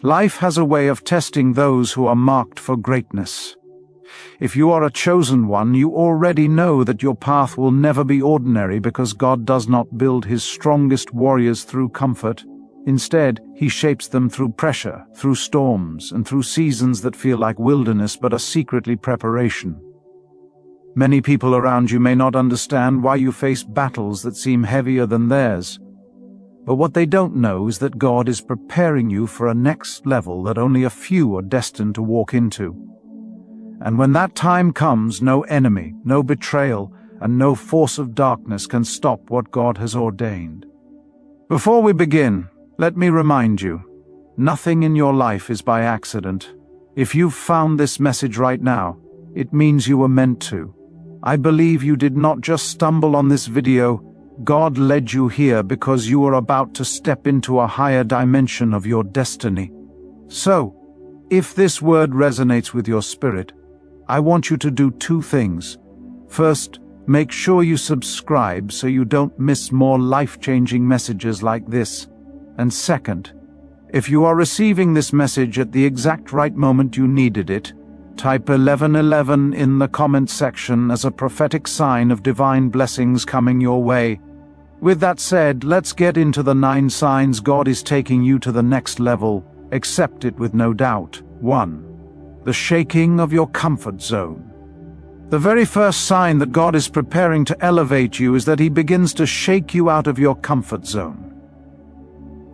Life has a way of testing those who are marked for greatness. If you are a chosen one, you already know that your path will never be ordinary because God does not build his strongest warriors through comfort. Instead, he shapes them through pressure, through storms, and through seasons that feel like wilderness but are secretly preparation. Many people around you may not understand why you face battles that seem heavier than theirs. But what they don't know is that God is preparing you for a next level that only a few are destined to walk into. And when that time comes, no enemy, no betrayal, and no force of darkness can stop what God has ordained. Before we begin, let me remind you, nothing in your life is by accident. If you've found this message right now, it means you were meant to. I believe you did not just stumble on this video. God led you here because you are about to step into a higher dimension of your destiny. So, if this word resonates with your spirit, I want you to do two things. First, make sure you subscribe so you don't miss more life-changing messages like this. And second, if you are receiving this message at the exact right moment you needed it, type 1111 in the comment section as a prophetic sign of divine blessings coming your way. With that said, let's get into the 9 signs God is taking you to the next level. Accept it with no doubt. 1. The shaking of your comfort zone. The very first sign that God is preparing to elevate you is that he begins to shake you out of your comfort zone.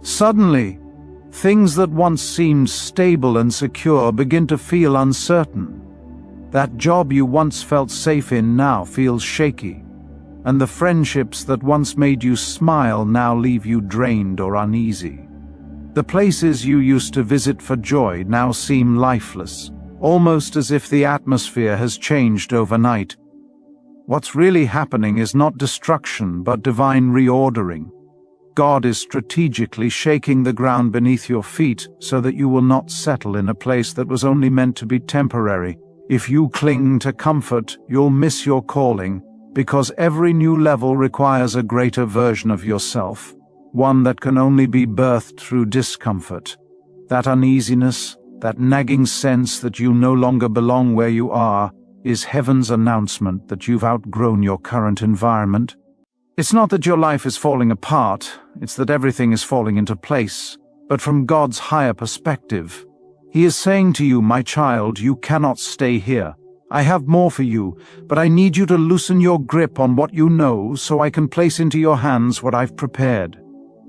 Suddenly, things that once seemed stable and secure begin to feel uncertain. That job you once felt safe in now feels shaky, and the friendships that once made you smile now leave you drained or uneasy. The places you used to visit for joy now seem lifeless, almost as if the atmosphere has changed overnight. What's really happening is not destruction but divine reordering. God is strategically shaking the ground beneath your feet so that you will not settle in a place that was only meant to be temporary. If you cling to comfort, you'll miss your calling, because every new level requires a greater version of yourself, one that can only be birthed through discomfort. That uneasiness, that nagging sense that you no longer belong where you are, is heaven's announcement that you've outgrown your current environment. It's not that your life is falling apart, it's that everything is falling into place, but from God's higher perspective. He is saying to you, my child, you cannot stay here. I have more for you, but I need you to loosen your grip on what you know so I can place into your hands what I've prepared.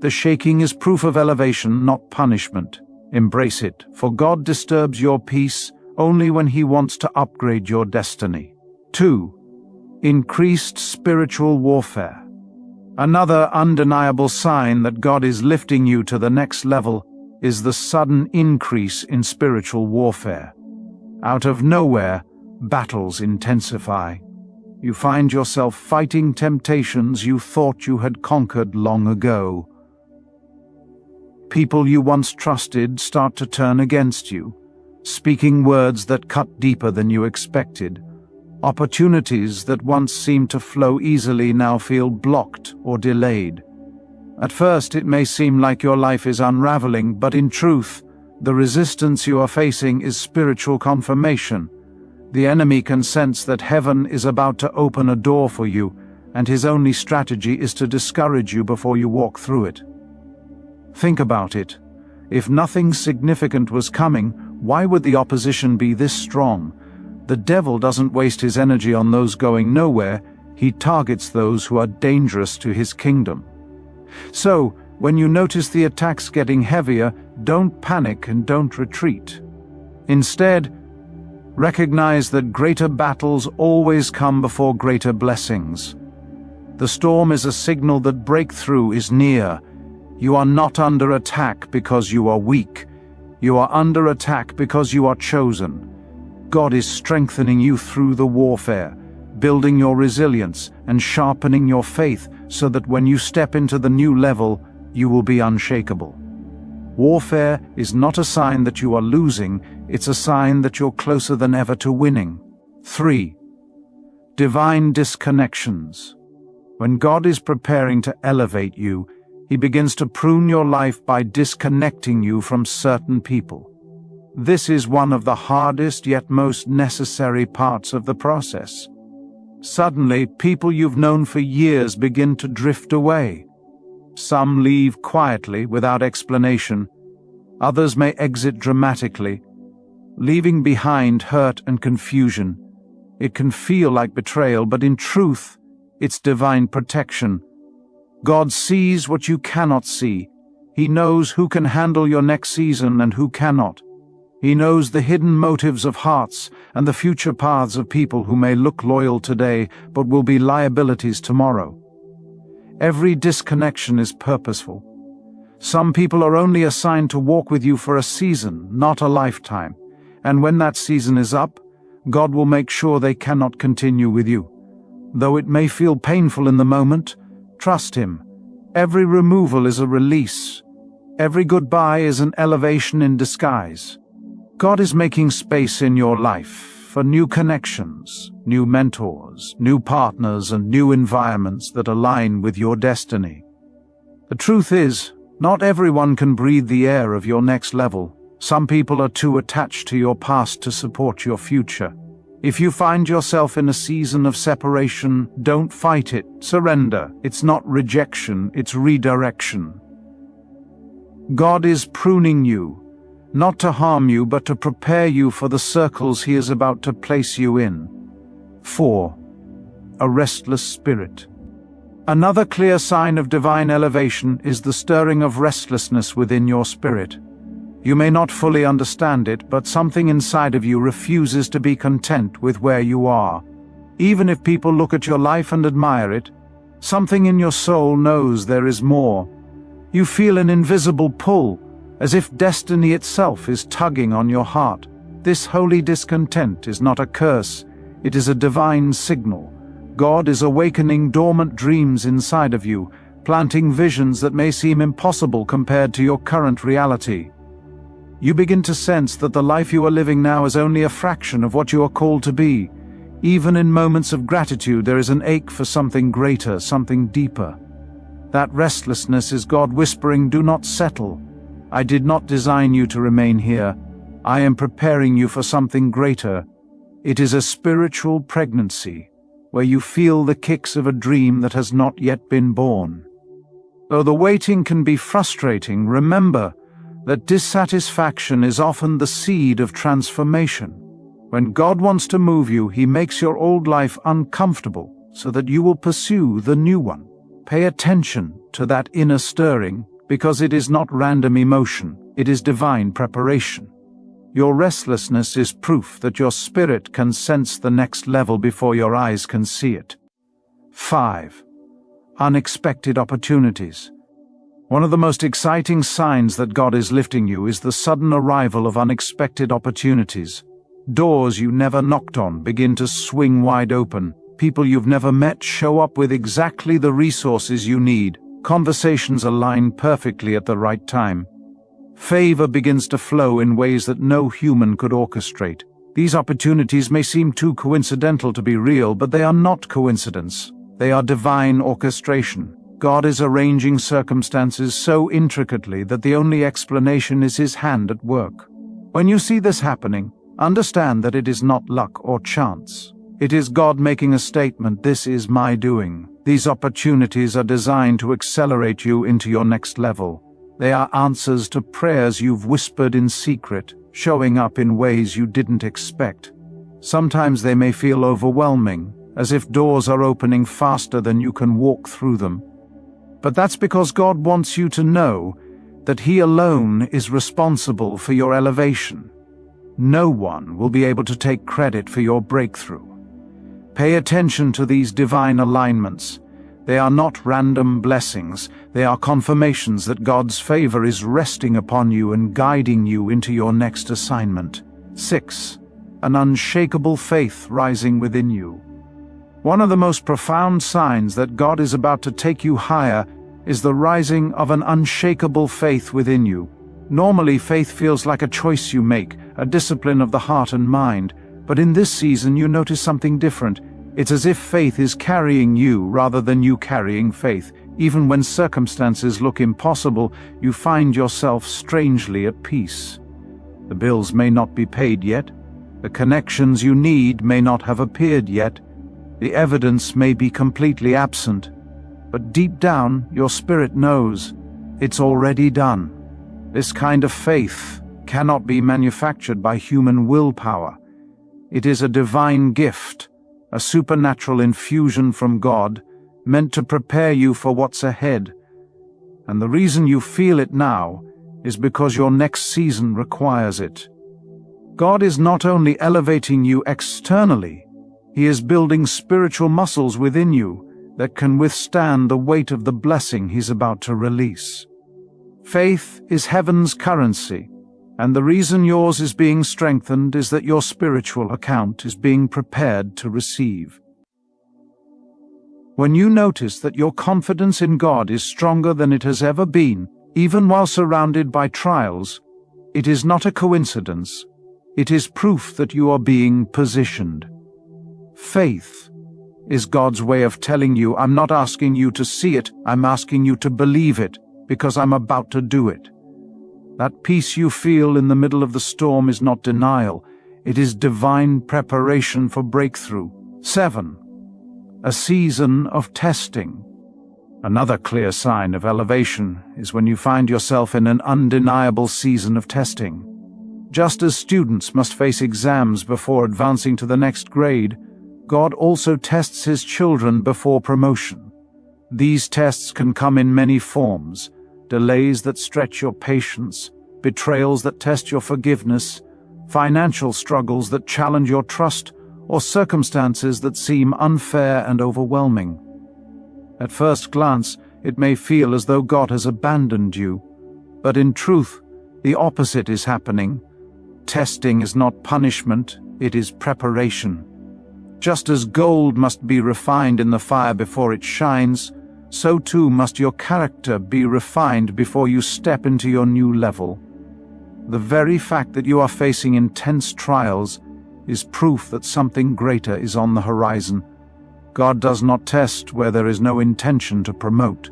The shaking is proof of elevation, not punishment. Embrace it, for God disturbs your peace only when he wants to upgrade your destiny. 2. Increased spiritual warfare. Another undeniable sign that God is lifting you to the next level is the sudden increase in spiritual warfare. Out of nowhere, battles intensify. You find yourself fighting temptations you thought you had conquered long ago. People you once trusted start to turn against you, speaking words that cut deeper than you expected. Opportunities that once seemed to flow easily now feel blocked or delayed. At first it may seem like your life is unraveling, but in truth, the resistance you are facing is spiritual confirmation. The enemy can sense that heaven is about to open a door for you, and his only strategy is to discourage you before you walk through it. Think about it. If nothing significant was coming, why would the opposition be this strong? The devil doesn't waste his energy on those going nowhere, he targets those who are dangerous to his kingdom. So, when you notice the attacks getting heavier, don't panic and don't retreat. Instead, recognize that greater battles always come before greater blessings. The storm is a signal that breakthrough is near. You are not under attack because you are weak. You are under attack because you are chosen. God is strengthening you through the warfare, building your resilience and sharpening your faith so that when you step into the new level, you will be unshakable. Warfare is not a sign that you are losing, it's a sign that you're closer than ever to winning. 3. Divine disconnections. When God is preparing to elevate you, He begins to prune your life by disconnecting you from certain people. This is one of the hardest yet most necessary parts of the process. Suddenly, people you've known for years begin to drift away. Some leave quietly without explanation. Others may exit dramatically, leaving behind hurt and confusion. It can feel like betrayal, but in truth, it's divine protection. God sees what you cannot see. He knows who can handle your next season and who cannot. He knows the hidden motives of hearts and the future paths of people who may look loyal today but will be liabilities tomorrow. Every disconnection is purposeful. Some people are only assigned to walk with you for a season, not a lifetime. And when that season is up, God will make sure they cannot continue with you. Though it may feel painful in the moment, trust Him. Every removal is a release. Every goodbye is an elevation in disguise. God is making space in your life for new connections, new mentors, new partners, and new environments that align with your destiny. The truth is, not everyone can breathe the air of your next level. Some people are too attached to your past to support your future. If you find yourself in a season of separation, don't fight it. Surrender. It's not rejection, it's redirection. God is pruning you, not to harm you, but to prepare you for the circles He is about to place you in. 4. A restless spirit. Another clear sign of divine elevation is the stirring of restlessness within your spirit. You may not fully understand it, but something inside of you refuses to be content with where you are. Even if people look at your life and admire it, something in your soul knows there is more. You feel an invisible pull, as if destiny itself is tugging on your heart. This holy discontent is not a curse, it is a divine signal. God is awakening dormant dreams inside of you, planting visions that may seem impossible compared to your current reality. You begin to sense that the life you are living now is only a fraction of what you are called to be. Even in moments of gratitude, there is an ache for something greater, something deeper. That restlessness is God whispering, "Do not settle. I did not design you to remain here. I am preparing you for something greater." It is a spiritual pregnancy, where you feel the kicks of a dream that has not yet been born. Though the waiting can be frustrating, remember that dissatisfaction is often the seed of transformation. When God wants to move you, He makes your old life uncomfortable so that you will pursue the new one. Pay attention to that inner stirring, because it is not random emotion, it is divine preparation. Your restlessness is proof that your spirit can sense the next level before your eyes can see it. 5. Unexpected opportunities. One of the most exciting signs that God is lifting you is the sudden arrival of unexpected opportunities. Doors you never knocked on begin to swing wide open. People you've never met show up with exactly the resources you need. Conversations align perfectly at the right time. Favor begins to flow in ways that no human could orchestrate. These opportunities may seem too coincidental to be real, but they are not coincidence. They are divine orchestration. God is arranging circumstances so intricately that the only explanation is His hand at work. When you see this happening, understand that it is not luck or chance. It is God making a statement, "This is my doing." These opportunities are designed to accelerate you into your next level. They are answers to prayers you've whispered in secret, showing up in ways you didn't expect. Sometimes they may feel overwhelming, as if doors are opening faster than you can walk through them. But that's because God wants you to know that He alone is responsible for your elevation. No one will be able to take credit for your breakthrough. Pay attention to these divine alignments. They are not random blessings, they are confirmations that God's favor is resting upon you and guiding you into your next assignment. 6. An unshakable faith rising within you. One of the most profound signs that God is about to take you higher is the rising of an unshakable faith within you. Normally, faith feels like a choice you make, a discipline of the heart and mind. But in this season you notice something different. It's as if faith is carrying you rather than you carrying faith. Even when circumstances look impossible, you find yourself strangely at peace. The bills may not be paid yet. The connections you need may not have appeared yet. The evidence may be completely absent. But deep down, your spirit knows it's already done. This kind of faith cannot be manufactured by human willpower. It is a divine gift, a supernatural infusion from God, meant to prepare you for what's ahead. And the reason you feel it now is because your next season requires it. God is not only elevating you externally, He is building spiritual muscles within you that can withstand the weight of the blessing He's about to release. Faith is heaven's currency, and the reason yours is being strengthened is that your spiritual account is being prepared to receive. When you notice that your confidence in God is stronger than it has ever been, even while surrounded by trials, it is not a coincidence. It is proof that you are being positioned. Faith is God's way of telling you, I'm not asking you to see it, I'm asking you to believe it, because I'm about to do it. That peace you feel in the middle of the storm is not denial, it is divine preparation for breakthrough. 7. A season of testing. Another clear sign of elevation is when you find yourself in an undeniable season of testing. Just as students must face exams before advancing to the next grade, God also tests His children before promotion. These tests can come in many forms: delays that stretch your patience, betrayals that test your forgiveness, financial struggles that challenge your trust, or circumstances that seem unfair and overwhelming. At first glance, it may feel as though God has abandoned you, but in truth, the opposite is happening. Testing is not punishment, it is preparation. Just as gold must be refined in the fire before it shines, so too must your character be refined before you step into your new level. The very fact that you are facing intense trials is proof that something greater is on the horizon. God does not test where there is no intention to promote.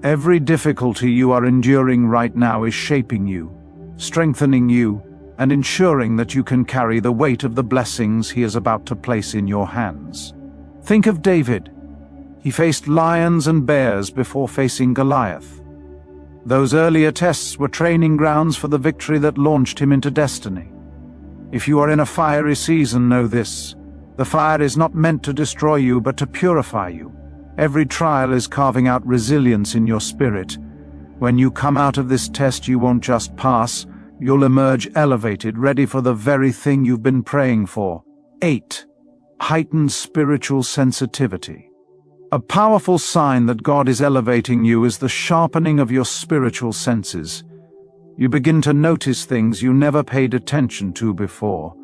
Every difficulty you are enduring right now is shaping you, strengthening you, and ensuring that you can carry the weight of the blessings He is about to place in your hands. Think of David. He faced lions and bears before facing Goliath. Those earlier tests were training grounds for the victory that launched him into destiny. If you are in a fiery season, know this: the fire is not meant to destroy you, but to purify you. Every trial is carving out resilience in your spirit. When you come out of this test, you won't just pass, you'll emerge elevated, ready for the very thing you've been praying for. 8. Heightened spiritual sensitivity. A powerful sign that God is elevating you is the sharpening of your spiritual senses. You begin to notice things you never paid attention to before.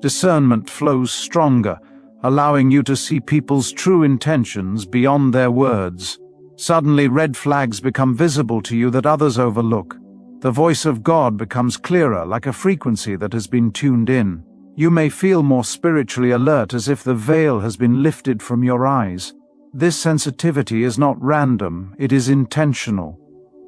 Discernment flows stronger, allowing you to see people's true intentions beyond their words. Suddenly, red flags become visible to you that others overlook. The voice of God becomes clearer, like a frequency that has been tuned in. You may feel more spiritually alert, as if the veil has been lifted from your eyes. This sensitivity is not random, it is intentional.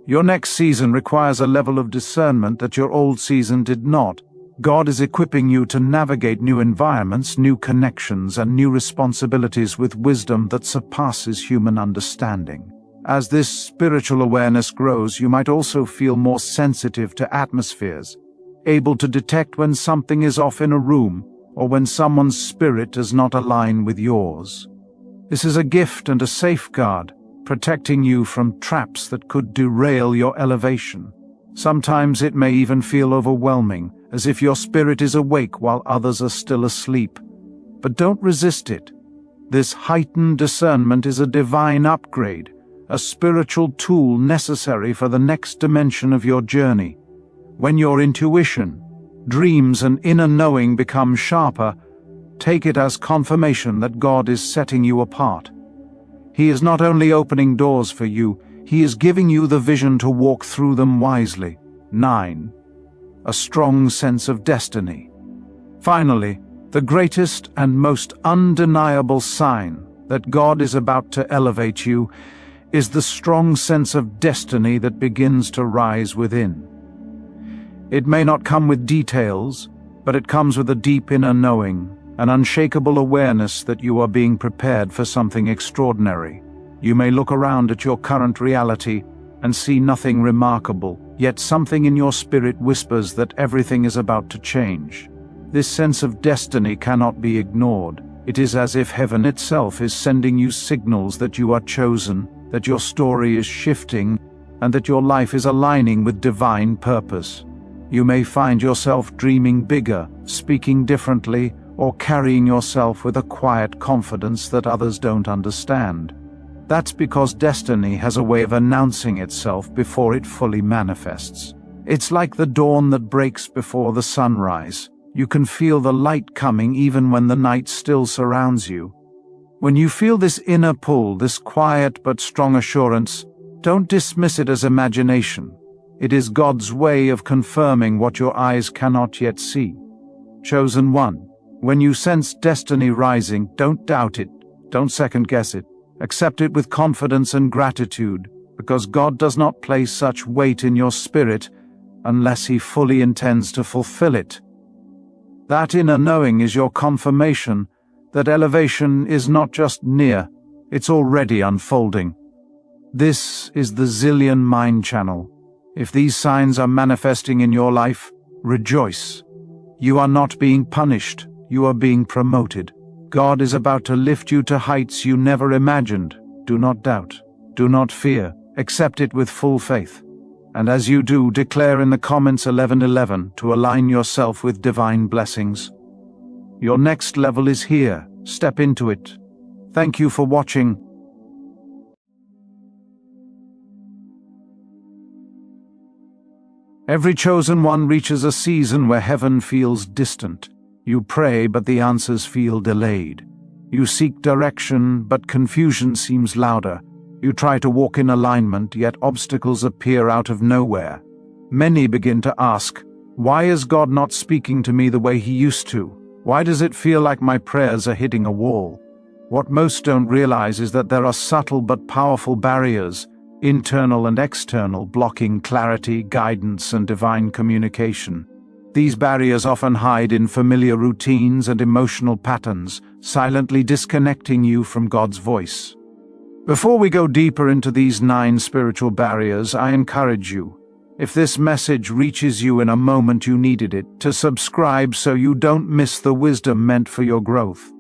Your next season requires a level of discernment that your old season did not. God is equipping you to navigate new environments, new connections, and new responsibilities with wisdom that surpasses human understanding. As this spiritual awareness grows, you might also feel more sensitive to atmospheres, able to detect when something is off in a room or when someone's spirit does not align with yours. This is a gift and a safeguard, protecting you from traps that could derail your elevation. Sometimes it may even feel overwhelming, as if your spirit is awake while others are still asleep. But don't resist it. This heightened discernment is a divine upgrade, a spiritual tool necessary for the next dimension of your journey. When your intuition, dreams, and inner knowing become sharper, take it as confirmation that God is setting you apart. He is not only opening doors for you, He is giving you the vision to walk through them wisely. 9. A strong sense of destiny. Finally, the greatest and most undeniable sign that God is about to elevate you is the strong sense of destiny that begins to rise within. It may not come with details, but it comes with a deep inner knowing, an unshakable awareness that you are being prepared for something extraordinary. You may look around at your current reality and see nothing remarkable, yet something in your spirit whispers that everything is about to change. This sense of destiny cannot be ignored. It is as if heaven itself is sending you signals that you are chosen, that your story is shifting, and that your life is aligning with divine purpose. You may find yourself dreaming bigger, speaking differently, or carrying yourself with a quiet confidence that others don't understand. That's because destiny has a way of announcing itself before it fully manifests. It's like the dawn that breaks before the sunrise. You can feel the light coming even when the night still surrounds you. When you feel this inner pull, this quiet but strong assurance, don't dismiss it as imagination. It is God's way of confirming what your eyes cannot yet see. Chosen one, when you sense destiny rising, don't doubt it, don't second-guess it. Accept it with confidence and gratitude, because God does not place such weight in your spirit unless He fully intends to fulfill it. That inner knowing is your confirmation that elevation is not just near, it's already unfolding. This is the Zillion Mind Channel. If these signs are manifesting in your life, rejoice. You are not being punished, you are being promoted. God is about to lift you to heights you never imagined. Do not doubt, do not fear, accept it with full faith. And as you do, declare in the comments 11:11 to align yourself with divine blessings. Your next level is here. Step into it. Thank you for watching. Every chosen one reaches a season where heaven feels distant. You pray, but the answers feel delayed. You seek direction, but confusion seems louder. You try to walk in alignment, yet obstacles appear out of nowhere. Many begin to ask, why is God not speaking to me the way He used to? Why does it feel like my prayers are hitting a wall? What most don't realize is that there are subtle but powerful barriers, internal and external, blocking clarity, guidance, and divine communication. These barriers often hide in familiar routines and emotional patterns, silently disconnecting you from God's voice. Before we go deeper into these 9 spiritual barriers, I encourage you, if this message reaches you in a moment you needed it, to subscribe so you don't miss the wisdom meant for your growth.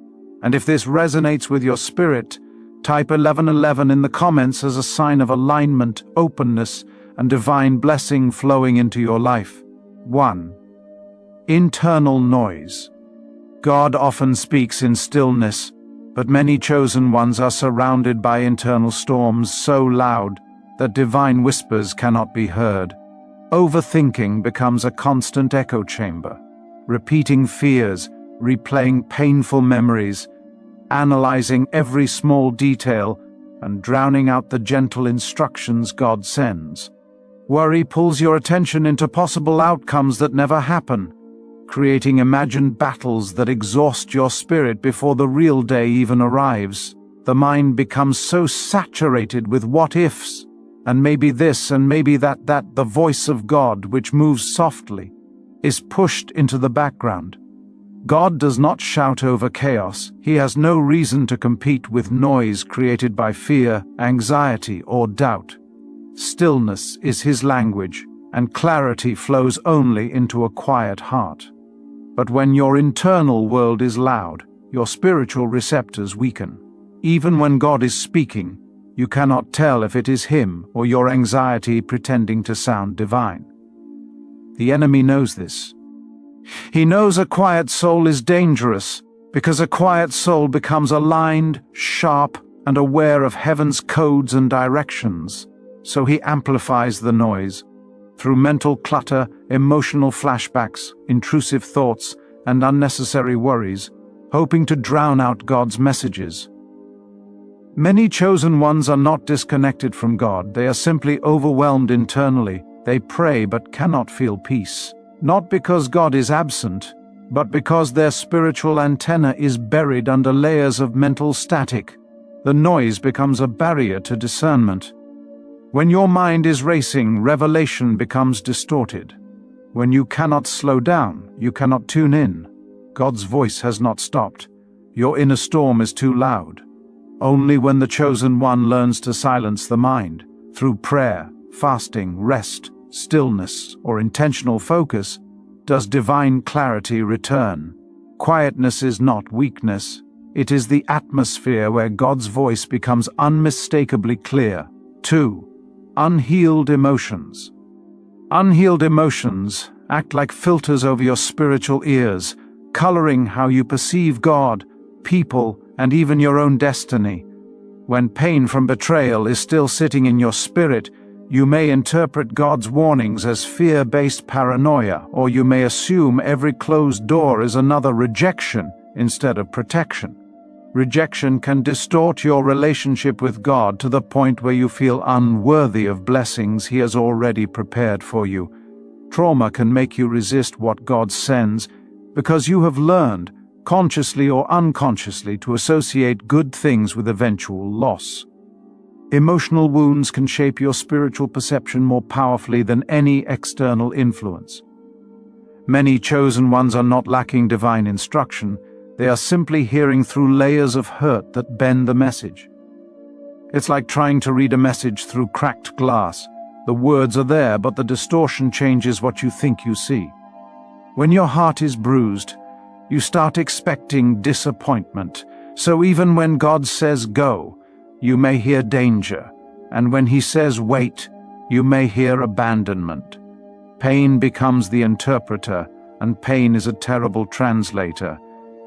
And if this resonates with your spirit, type 1111 in the comments as a sign of alignment, openness, and divine blessing flowing into your life. 1. Internal noise. God often speaks in stillness, but many chosen ones are surrounded by internal storms so loud that divine whispers cannot be heard. Overthinking becomes a constant echo chamber, repeating fears, replaying painful memories, analyzing every small detail, and drowning out the gentle instructions God sends. Worry pulls your attention into possible outcomes that never happen, creating imagined battles that exhaust your spirit before the real day even arrives. The mind becomes so saturated with what-ifs, and maybe this and maybe that the voice of God, which moves softly, is pushed into the background. God does not shout over chaos. He has no reason to compete with noise created by fear, anxiety, or doubt. Stillness is His language, and clarity flows only into a quiet heart. But when your internal world is loud, your spiritual receptors weaken. Even when God is speaking, you cannot tell if it is Him or your anxiety pretending to sound divine. The enemy knows this. He knows a quiet soul is dangerous because a quiet soul becomes aligned, sharp, and aware of heaven's codes and directions. So he amplifies the noise. Through mental clutter, emotional flashbacks, intrusive thoughts, and unnecessary worries, hoping to drown out God's messages. Many chosen ones are not disconnected from God. They are simply overwhelmed internally. They pray but cannot feel peace. Not because God is absent, but because their spiritual antenna is buried under layers of mental static. The noise becomes a barrier to discernment. When your mind is racing, revelation becomes distorted. When you cannot slow down, you cannot tune in. God's voice has not stopped. Your inner storm is too loud. Only when the chosen one learns to silence the mind, through prayer, fasting, rest, stillness, or intentional focus, does divine clarity return. Quietness is not weakness. It is the atmosphere where God's voice becomes unmistakably clear. 2. Unhealed emotions. Unhealed emotions act like filters over your spiritual ears, coloring how you perceive God, people, and even your own destiny. When pain from betrayal is still sitting in your spirit, you may interpret God's warnings as fear-based paranoia, or you may assume every closed door is another rejection instead of protection. Rejection can distort your relationship with God to the point where you feel unworthy of blessings He has already prepared for you. Trauma can make you resist what God sends because you have learned, consciously or unconsciously, to associate good things with eventual loss. Emotional wounds can shape your spiritual perception more powerfully than any external influence. Many chosen ones are not lacking divine instruction. They are simply hearing through layers of hurt that bend the message. It's like trying to read a message through cracked glass. The words are there, but the distortion changes what you think you see. When your heart is bruised, you start expecting disappointment. So even when God says go, you may hear danger, and when He says wait, you may hear abandonment. Pain becomes the interpreter, and pain is a terrible translator.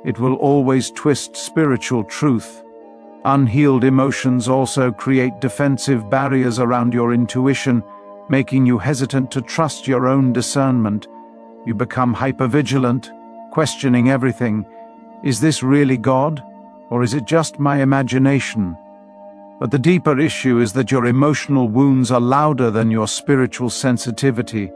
It will always twist spiritual truth. Unhealed emotions also create defensive barriers around your intuition, making you hesitant to trust your own discernment. You become hypervigilant, questioning everything. Is this really God, or is it just my imagination? But the deeper issue is that your emotional wounds are louder than your spiritual sensitivity.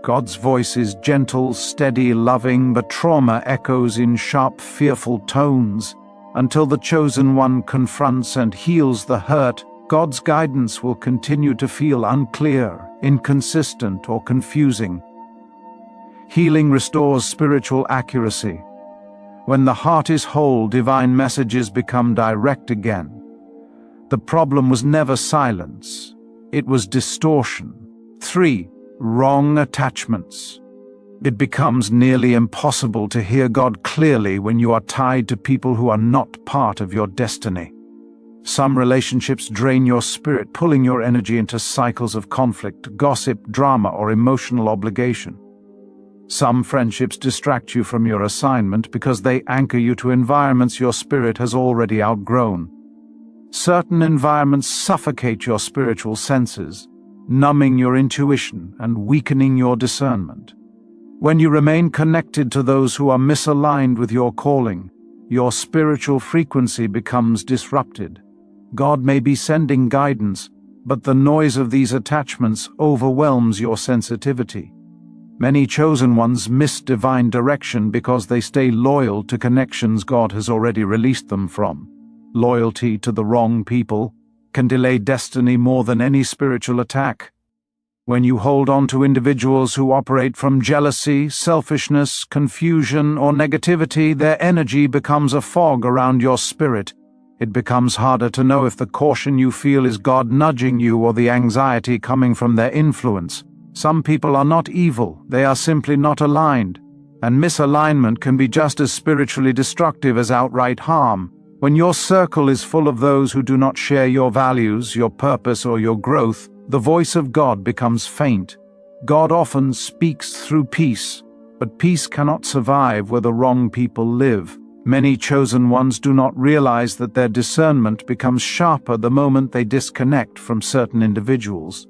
God's voice is gentle, steady, loving, but trauma echoes in sharp, fearful tones. Until the chosen one confronts and heals the hurt, God's guidance will continue to feel unclear, inconsistent, or confusing. Healing restores spiritual accuracy. When the heart is whole, divine messages become direct again. The problem was never silence. It was distortion. 3. Wrong attachments. It becomes nearly impossible to hear God clearly when you are tied to people who are not part of your destiny. Some relationships drain your spirit, pulling your energy into cycles of conflict, gossip, drama, or emotional obligation. Some friendships distract you from your assignment because they anchor you to environments your spirit has already outgrown. Certain environments suffocate your spiritual senses, numbing your intuition and weakening your discernment. When you remain connected to those who are misaligned with your calling, your spiritual frequency becomes disrupted. God may be sending guidance, but the noise of these attachments overwhelms your sensitivity. Many chosen ones miss divine direction because they stay loyal to connections God has already released them from. Loyalty to the wrong people can delay destiny more than any spiritual attack. When you hold on to individuals who operate from jealousy, selfishness, confusion, or negativity, their energy becomes a fog around your spirit. It becomes harder to know if the caution you feel is God nudging you or the anxiety coming from their influence. Some people are not evil, they are simply not aligned, and misalignment can be just as spiritually destructive as outright harm. When your circle is full of those who do not share your values, your purpose, or your growth, the voice of God becomes faint. God often speaks through peace, but peace cannot survive where the wrong people live. Many chosen ones do not realize that their discernment becomes sharper the moment they disconnect from certain individuals.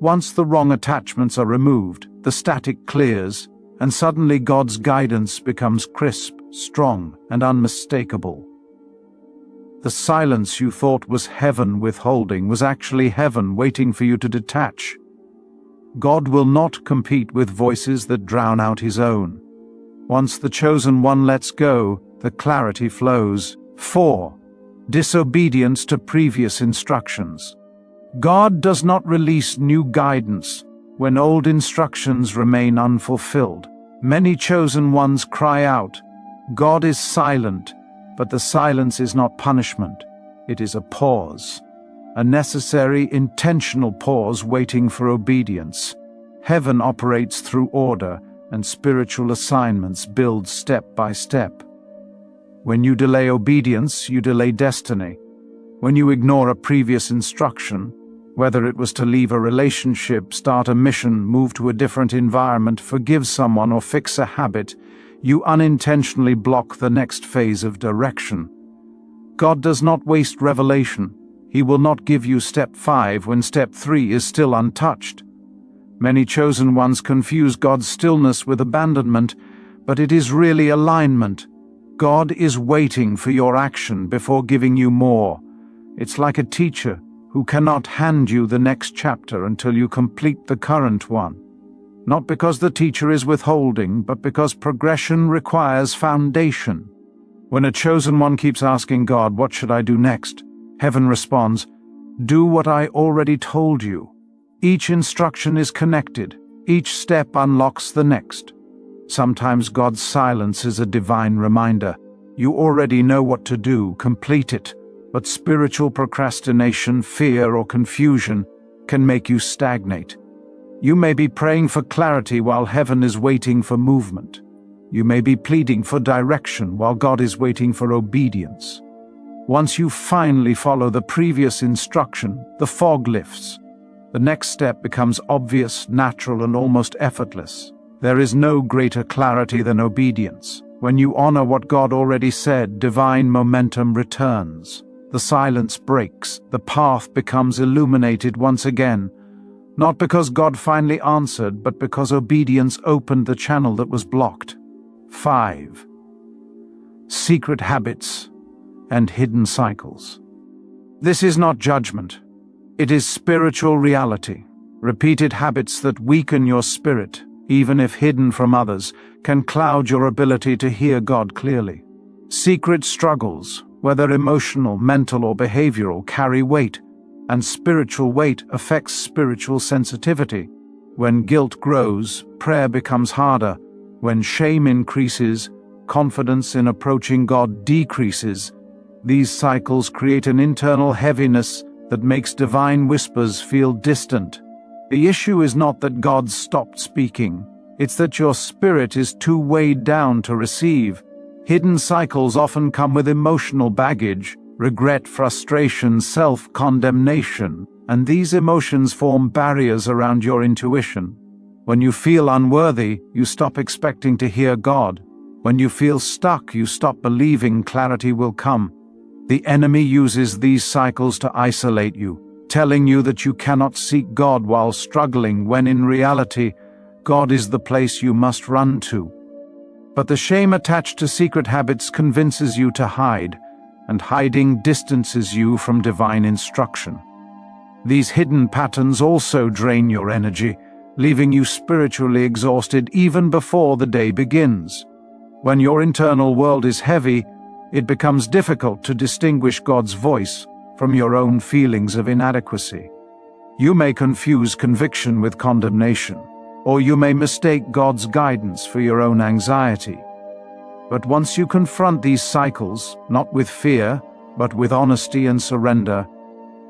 Once the wrong attachments are removed, the static clears, and suddenly God's guidance becomes crisp, strong, and unmistakable. The silence you thought was heaven withholding was actually heaven waiting for you to detach. God will not compete with voices that drown out His own. Once the chosen one lets go, the clarity flows. 4. disobedience to previous instructions. God does not release new guidance when old instructions remain unfulfilled. Many chosen ones cry out, "God is silent," but the silence is not punishment. It is a pause, a necessary, intentional pause waiting for obedience. Heaven operates through order, and spiritual assignments build step by step. When you delay obedience, you delay destiny. When you ignore a previous instruction, whether it was to leave a relationship, start a mission, move to a different environment, forgive someone, or fix a habit, you unintentionally block the next phase of direction. God does not waste revelation. He will not give you step 5 when step 3 is still untouched. Many chosen ones confuse God's stillness with abandonment, but it is really alignment. God is waiting for your action before giving you more. It's like a teacher who cannot hand you the next chapter until you complete the current one. Not because the teacher is withholding, but because progression requires foundation. When a chosen one keeps asking God, "What should I do next?" Heaven responds, "Do what I already told you." Each instruction is connected. Each step unlocks the next. Sometimes God's silence is a divine reminder. You already know what to do, complete it. But spiritual procrastination, fear, or confusion can make you stagnate. You may be praying for clarity while heaven is waiting for movement. You may be pleading for direction while God is waiting for obedience. Once you finally follow the previous instruction, the fog lifts. The next step becomes obvious, natural, and almost effortless. There is no greater clarity than obedience. When you honor what God already said, divine momentum returns. The silence breaks. The path becomes illuminated once again. Not because God finally answered, but because obedience opened the channel that was blocked. 5. Secret habits and hidden cycles. This is not judgment. It is spiritual reality. Repeated habits that weaken your spirit, even if hidden from others, can cloud your ability to hear God clearly. Secret struggles, whether emotional, mental, or behavioral, carry weight, and spiritual weight affects spiritual sensitivity. When guilt grows, prayer becomes harder. When shame increases, confidence in approaching God decreases. These cycles create an internal heaviness that makes divine whispers feel distant. The issue is not that God stopped speaking. It's that your spirit is too weighed down to receive. Hidden cycles often come with emotional baggage, regret, frustration, self-condemnation, and these emotions form barriers around your intuition. When you feel unworthy, you stop expecting to hear God. When you feel stuck, you stop believing clarity will come. The enemy uses these cycles to isolate you, telling you that you cannot seek God while struggling, when in reality, God is the place you must run to. But the shame attached to secret habits convinces you to hide, and hiding distances you from divine instruction. These hidden patterns also drain your energy, leaving you spiritually exhausted even before the day begins. When your internal world is heavy, it becomes difficult to distinguish God's voice from your own feelings of inadequacy. You may confuse conviction with condemnation, or you may mistake God's guidance for your own anxiety. But once you confront these cycles, not with fear, but with honesty and surrender,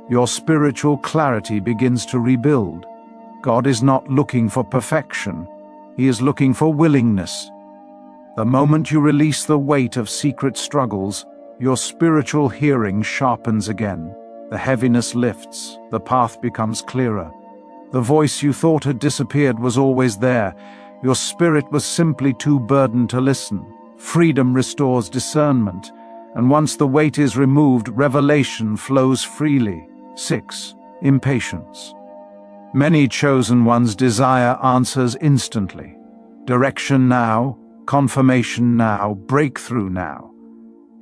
your spiritual clarity begins to rebuild. God is not looking for perfection. He is looking for willingness. The moment you release the weight of secret struggles, your spiritual hearing sharpens again. The heaviness lifts, the path becomes clearer. The voice you thought had disappeared was always there. Your spirit was simply too burdened to listen. Freedom restores discernment, and once the weight is removed, revelation flows freely. 6. Impatience. Many chosen ones desire answers instantly. Direction now, confirmation now, breakthrough now.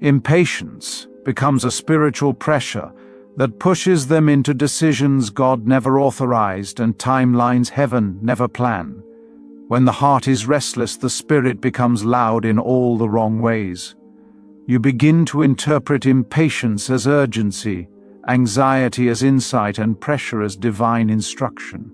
Impatience becomes a spiritual pressure that pushes them into decisions God never authorized and timelines heaven never planned. When the heart is restless, the spirit becomes loud in all the wrong ways. You begin to interpret impatience as urgency, anxiety as insight, and pressure as divine instruction.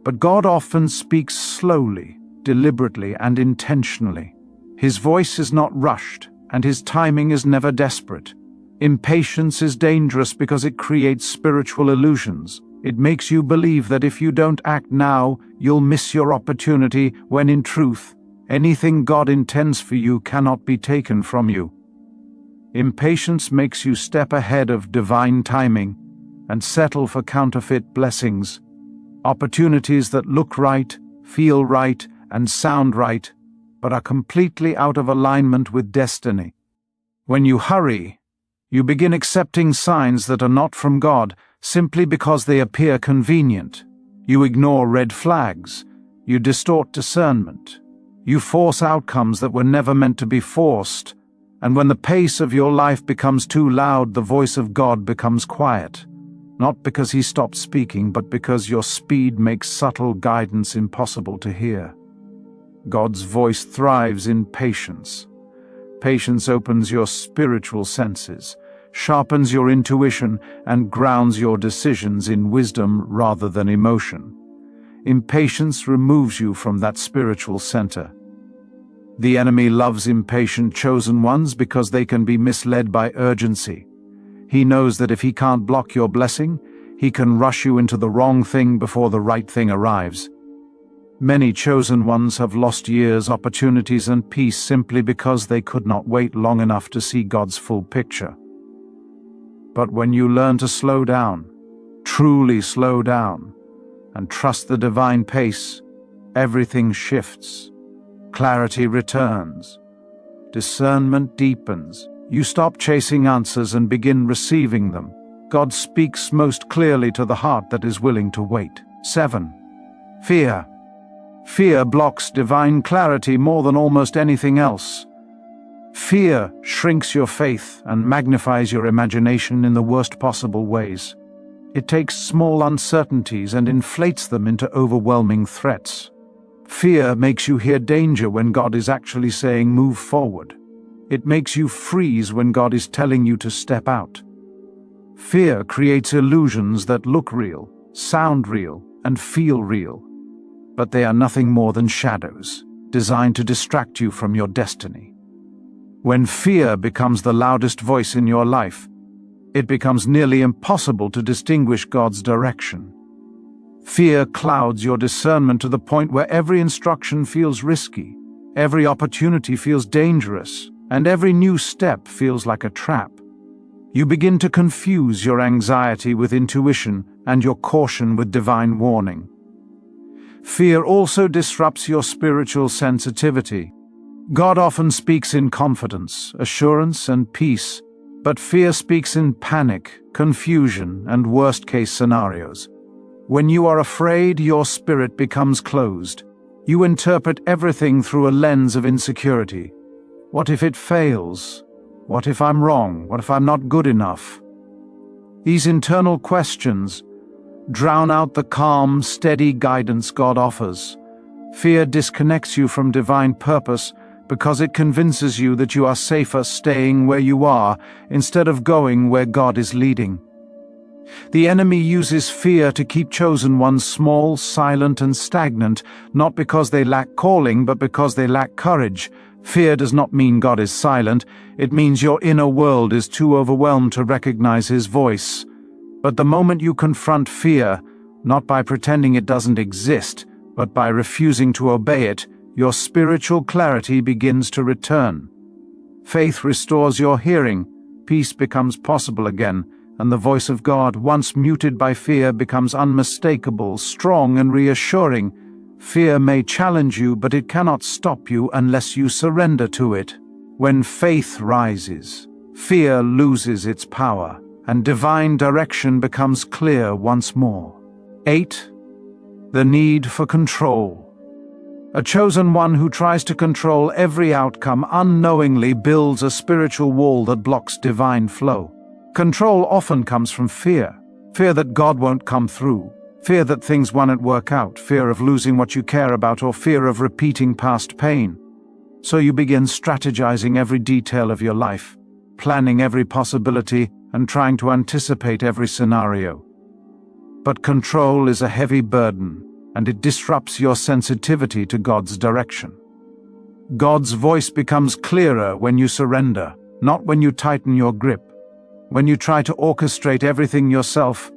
But God often speaks slowly, deliberately, and intentionally. His voice is not rushed, and his timing is never desperate. Impatience is dangerous because it creates spiritual illusions. It makes you believe that if you don't act now, you'll miss your opportunity, when in truth, anything God intends for you cannot be taken from you. Impatience makes you step ahead of divine timing and settle for counterfeit blessings, opportunities that look right, feel right, and sound right, but are completely out of alignment with destiny. When you hurry, you begin accepting signs that are not from God simply because they appear convenient. You ignore red flags. You distort discernment. You force outcomes that were never meant to be forced. And when the pace of your life becomes too loud, the voice of God becomes quiet. Not because he stopped speaking, but because your speed makes subtle guidance impossible to hear. God's voice thrives in patience. Patience opens your spiritual senses, sharpens your intuition, and grounds your decisions in wisdom rather than emotion. Impatience removes you from that spiritual center. The enemy loves impatient chosen ones because they can be misled by urgency. He knows that if he can't block your blessing, he can rush you into the wrong thing before the right thing arrives. Many chosen ones have lost years, opportunities, and peace simply because they could not wait long enough to see God's full picture. But when you learn to slow down, truly slow down, and trust the divine pace, everything shifts. Clarity returns. Discernment deepens. You stop chasing answers and begin receiving them. God speaks most clearly to the heart that is willing to wait. 7. Fear. Fear blocks divine clarity more than almost anything else. Fear shrinks your faith and magnifies your imagination in the worst possible ways. It takes small uncertainties and inflates them into overwhelming threats. Fear makes you hear danger when God is actually saying move forward. It makes you freeze when God is telling you to step out. Fear creates illusions that look real, sound real, and feel real. But they are nothing more than shadows, designed to distract you from your destiny. When fear becomes the loudest voice in your life, it becomes nearly impossible to distinguish God's direction. Fear clouds your discernment to the point where every instruction feels risky, every opportunity feels dangerous, and every new step feels like a trap. You begin to confuse your anxiety with intuition and your caution with divine warning. Fear also disrupts your spiritual sensitivity. God often speaks in confidence, assurance, and peace, but fear speaks in panic, confusion, and worst-case scenarios. When you are afraid, your spirit becomes closed. You interpret everything through a lens of insecurity. What if it fails? What if I'm wrong? What if I'm not good enough? These internal questions drown out the calm, steady guidance God offers. Fear disconnects you from divine purpose because it convinces you that you are safer staying where you are instead of going where God is leading. The enemy uses fear to keep chosen ones small, silent, and stagnant, not because they lack calling, but because they lack courage. Fear does not mean God is silent. It means your inner world is too overwhelmed to recognize his voice. But the moment you confront fear, not by pretending it doesn't exist, but by refusing to obey it, your spiritual clarity begins to return. Faith restores your hearing, peace becomes possible again, and the voice of God, once muted by fear, becomes unmistakable, strong, and reassuring. Fear may challenge you, but it cannot stop you unless you surrender to it. When faith rises, fear loses its power, and divine direction becomes clear once more. 8. The need for control. A chosen one who tries to control every outcome unknowingly builds a spiritual wall that blocks divine flow. Control often comes from fear. Fear that God won't come through. Fear that things won't work out. Fear of losing what you care about, or fear of repeating past pain. So you begin strategizing every detail of your life, planning every possibility and trying to anticipate every scenario. But control is a heavy burden, and it disrupts your sensitivity to God's direction. God's voice becomes clearer when you surrender, not when you tighten your grip. When you try to orchestrate everything yourself,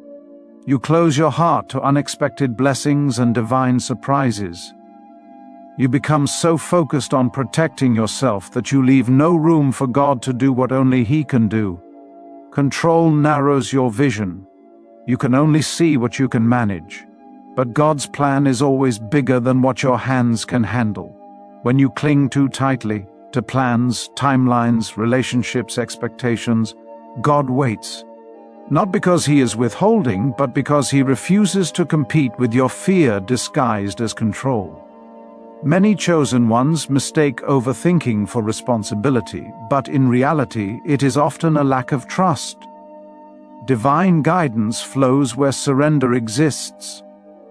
you close your heart to unexpected blessings and divine surprises. You become so focused on protecting yourself that you leave no room for God to do what only He can do. Control narrows your vision. You can only see what you can manage. But God's plan is always bigger than what your hands can handle. When you cling too tightly to plans, timelines, relationships, expectations, God waits. Not because He is withholding, but because He refuses to compete with your fear disguised as control. Many chosen ones mistake overthinking for responsibility, but in reality, it is often a lack of trust. Divine guidance flows where surrender exists.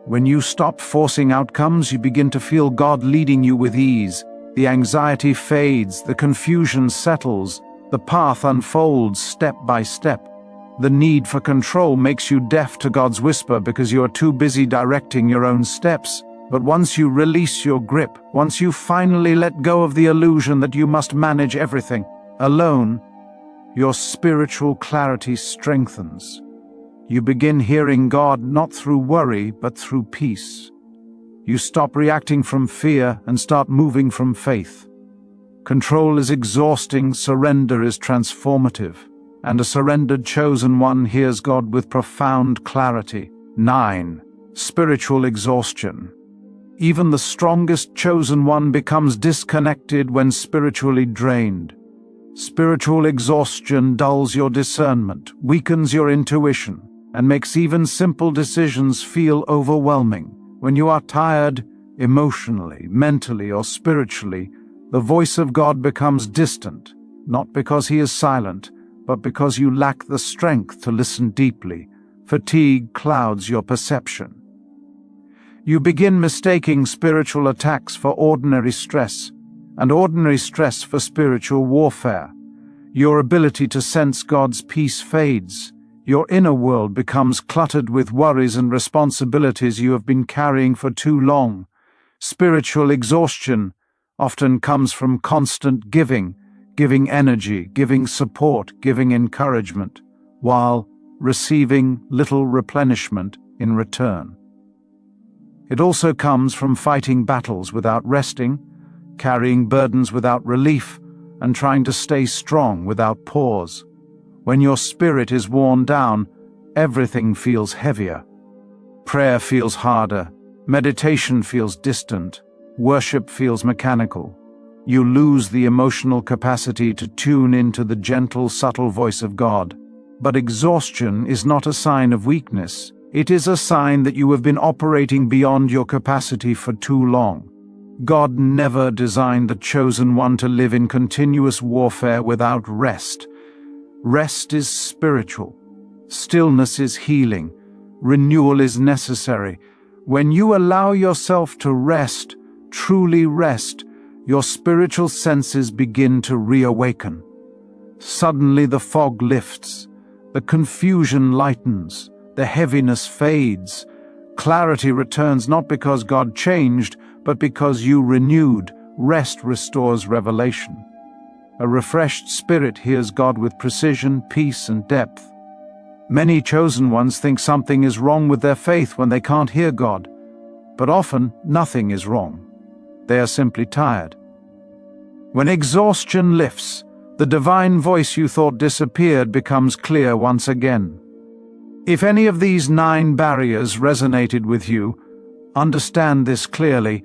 When you stop forcing outcomes, you begin to feel God leading you with ease. The anxiety fades, the confusion settles, the path unfolds step by step. The need for control makes you deaf to God's whisper because you are too busy directing your own steps. But once you release your grip, once you finally let go of the illusion that you must manage everything alone, your spiritual clarity strengthens. You begin hearing God not through worry, but through peace. You stop reacting from fear and start moving from faith. Control is exhausting, surrender is transformative, and a surrendered chosen one hears God with profound clarity. 9. Spiritual exhaustion. Even the strongest chosen one becomes disconnected when spiritually drained. Spiritual exhaustion dulls your discernment, weakens your intuition, and makes even simple decisions feel overwhelming. When you are tired, emotionally, mentally, or spiritually, the voice of God becomes distant, not because He is silent, but because you lack the strength to listen deeply. Fatigue clouds your perception. You begin mistaking spiritual attacks for ordinary stress, and ordinary stress for spiritual warfare. Your ability to sense God's peace fades. Your inner world becomes cluttered with worries and responsibilities you have been carrying for too long. Spiritual exhaustion often comes from constant giving energy, giving support, giving encouragement, while receiving little replenishment in return. It also comes from fighting battles without resting, carrying burdens without relief, and trying to stay strong without pause. When your spirit is worn down, everything feels heavier. Prayer feels harder, meditation feels distant, worship feels mechanical. You lose the emotional capacity to tune into the gentle, subtle voice of God. But exhaustion is not a sign of weakness. It is a sign that you have been operating beyond your capacity for too long. God never designed the chosen one to live in continuous warfare without rest. Rest is spiritual. Stillness is healing. Renewal is necessary. When you allow yourself to rest, truly rest, your spiritual senses begin to reawaken. Suddenly the fog lifts, the confusion lightens, the heaviness fades. Clarity returns not because God changed, but because you renewed. Rest restores revelation. A refreshed spirit hears God with precision, peace, and depth. Many chosen ones think something is wrong with their faith when they can't hear God, but often nothing is wrong. They are simply tired. When exhaustion lifts, the divine voice you thought disappeared becomes clear once again. If any of these 9 barriers resonated with you, understand this clearly: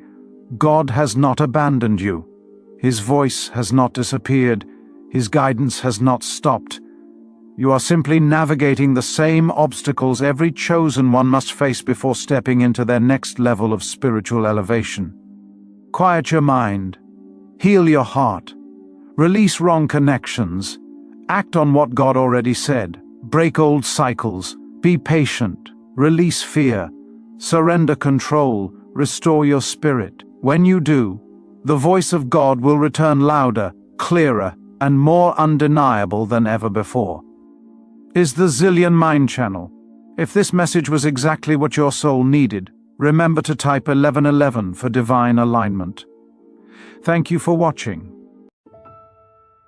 God has not abandoned you. His voice has not disappeared. His guidance has not stopped. You are simply navigating the same obstacles every chosen one must face before stepping into their next level of spiritual elevation. Quiet your mind. Heal your heart. Release wrong connections. Act on what God already said. Break old cycles. Be patient. Release fear. Surrender control. Restore your spirit. When you do, The voice of God will return louder, clearer, and more undeniable than ever before. Is the Zillion Mind Channel. If this message was exactly what your soul needed, remember to type 1111 for divine alignment. Thank you for watching.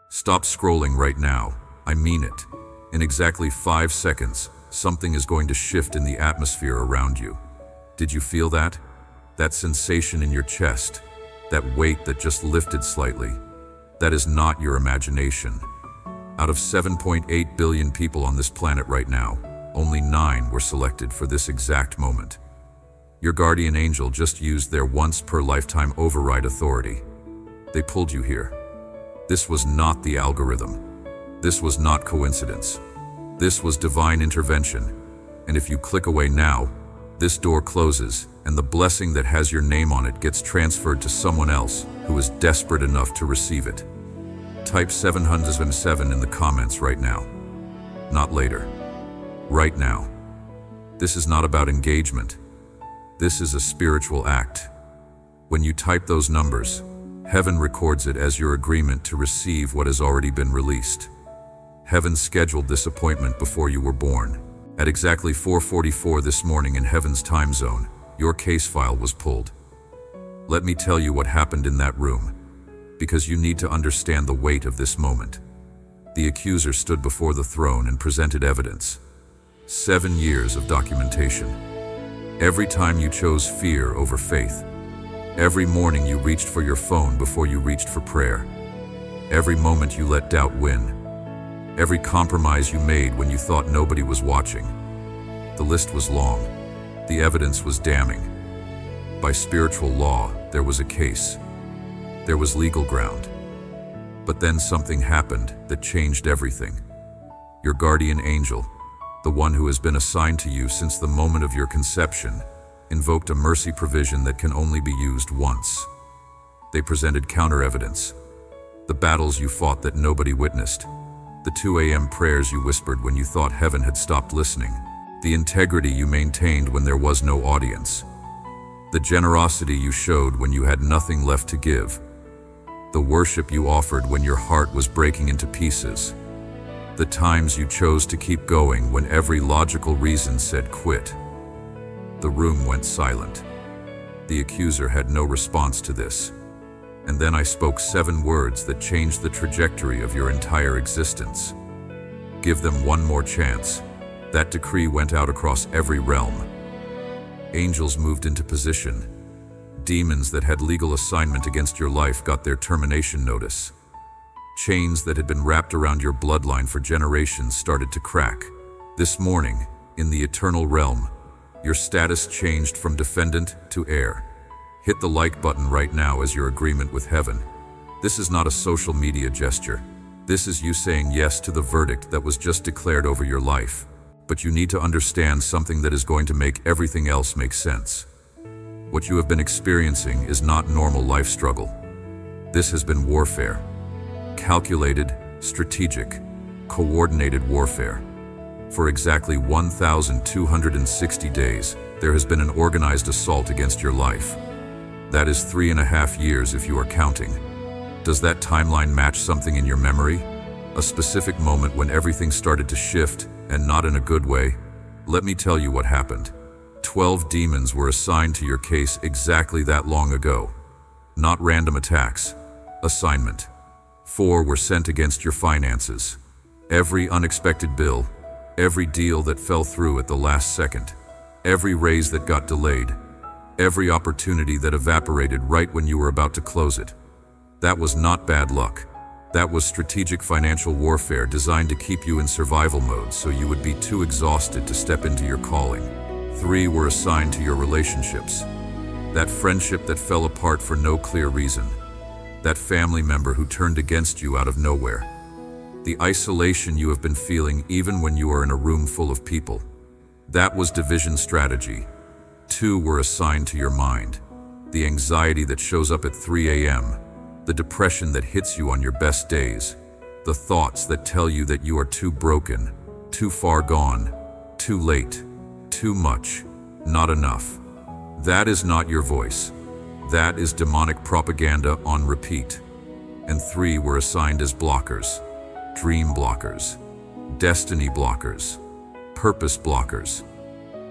Stop scrolling right now. I mean it. In exactly 5 seconds, something is going to shift in the atmosphere around you. Did you feel that? That sensation in your chest, that weight that just lifted slightly. That is not your imagination. Out of 7.8 billion people on this planet right now, only 9 were selected for this exact moment. Your guardian angel just used their once-per-lifetime override authority. They pulled you here. This was not the algorithm. This was not coincidence. This was divine intervention. And if you click away now, this door closes, and the blessing that has your name on it gets transferred to someone else who is desperate enough to receive it. Type 707 in the comments right now. Not later. Right now. This is not about engagement. This is a spiritual act. When you type those numbers, heaven records it as your agreement to receive what has already been released. Heaven scheduled this appointment before you were born. At exactly 4:44 this morning in heaven's time zone, your case file was pulled. Let me tell you what happened in that room, because you need to understand the weight of this moment. The accuser stood before the throne and presented evidence. 7 years of documentation. Every time you chose fear over faith. Every morning you reached for your phone before you reached for prayer. Every moment you let doubt win. Every compromise you made when you thought nobody was watching. The list was long. The evidence was damning. By spiritual law, there was a case. There was legal ground. But then something happened that changed everything. Your guardian angel, the one who has been assigned to you since the moment of your conception, invoked a mercy provision that can only be used once. They presented counter-evidence. The battles you fought that nobody witnessed. The 2 a.m. prayers you whispered when you thought heaven had stopped listening. The integrity you maintained when there was no audience. The generosity you showed when you had nothing left to give. The worship you offered when your heart was breaking into pieces. The times you chose to keep going when every logical reason said quit. The room went silent. The accuser had no response to this. And then I spoke 7 words that changed the trajectory of your entire existence. Give them one more chance. That decree went out across every realm. Angels moved into position. Demons that had legal assignment against your life got their termination notice. Chains that had been wrapped around your bloodline for generations started to crack. This morning, in the eternal realm, your status changed from defendant to heir. Hit the like button right now as your agreement with heaven. This is not a social media gesture. This is you saying yes to the verdict that was just declared over your life. But you need to understand something that is going to make everything else make sense. What you have been experiencing is not normal life struggle. This has been warfare. Calculated, strategic, coordinated warfare. For exactly 1,260 days, there has been an organized assault against your life. That is 3.5 years if you are counting. Does that timeline match something in your memory? A specific moment when everything started to shift, and not in a good way? Let me tell you what happened. 12 demons were assigned to your case exactly that long ago. Not random attacks. Assignment. 4 were sent against your finances. Every unexpected bill. Every deal that fell through at the last second. Every raise that got delayed. Every opportunity that evaporated right when you were about to close it. That was not bad luck. That was strategic financial warfare designed to keep you in survival mode so you would be too exhausted to step into your calling. 3 were assigned to your relationships. That friendship that fell apart for no clear reason. That family member who turned against you out of nowhere. The isolation you have been feeling even when you are in a room full of people. That was division strategy. 2 were assigned to your mind. The anxiety that shows up at 3 a.m. The depression that hits you on your best days. The thoughts that tell you that you are too broken, too far gone, too late, too much, not enough. That is not your voice. That is demonic propaganda on repeat. And 3 were assigned as blockers. Dream blockers. Destiny blockers. Purpose blockers.